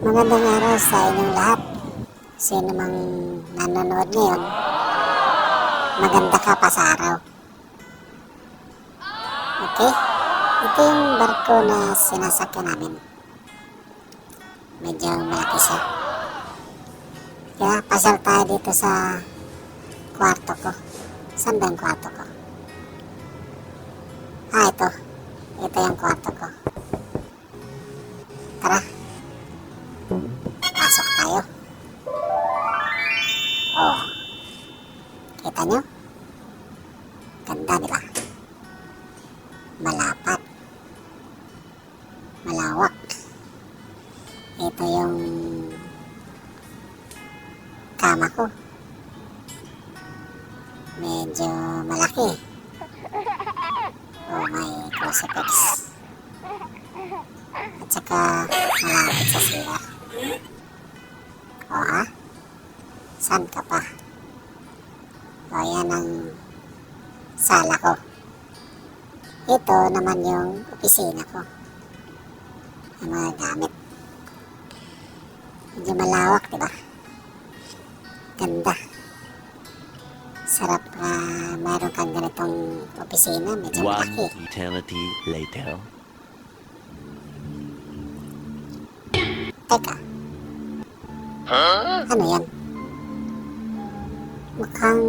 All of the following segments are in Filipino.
Magandang araw sa inyong lahat. Sino mang nanonood ngayon, maganda ka pa sa araw. Okay? Ito yung barko na sinasakyan namin. Medyo malaki siya. Kaya pasal tayo dito sa kwarto ko. Saan ba yung kwarto ko? Ito. Ito yung kwarto ko. Tara. Pasok tayo. Oh. Kita nyo? Ganda, di ba? Malapat. Malawak. Ito yung kama ko. Medyo malaki. Oh, may crucifix. At saka malapit sa sila. O ha? Saan ka pa? O yan ang sala ko. Ito naman yung opisina ko. Ang mga gamit. Medyo malawak, diba? Ganda. Sarap na mayroon kang ganitong opisina. Medyo malaki. One eternity later. Teka. Ano yan? Mukhang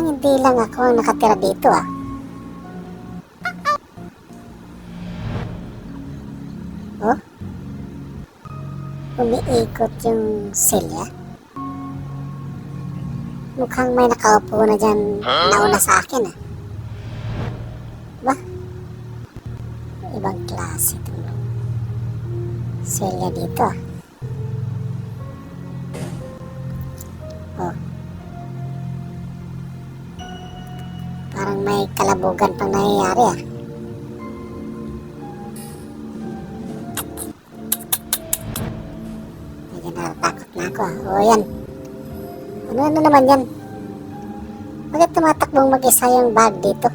hindi lang ako ang nakatira dito ah. Oh? Umiikot yung silya. Mukhang may nakaupo na dyan nauna sa akin ah. Ba? Ibang klase itong silya dito ah. Oh. Parang may kalabugan pang nangyayari ah. Medyo natatakot na ako ah. O yan. Ano naman yan? Bakit tumatakbong mag-isa yung bag dito?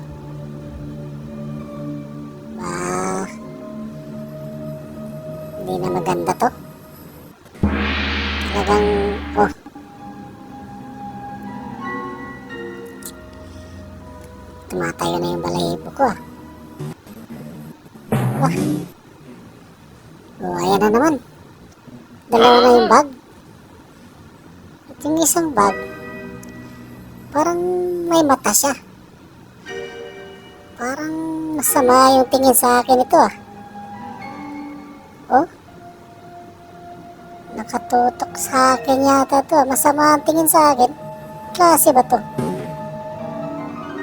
Hindi na maganda to. Talagang, oh. Tumatayo na yung balahibo ko ah. Wah. Oh, ayan na naman. Dalawa na yung bag. At yung isang bag, parang may mata siya. Parang masama yung tingin sa akin ito ah. Oh? Nakatutok sa akin yata to. Masama ang tingin sa akin. Klase ba to?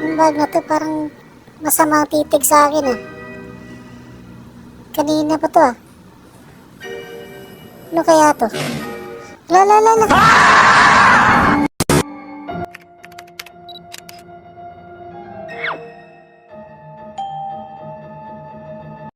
Yung bag na to parang masama ang titig sa akin ah. Kanina pa to ah. Ano kaya to? La!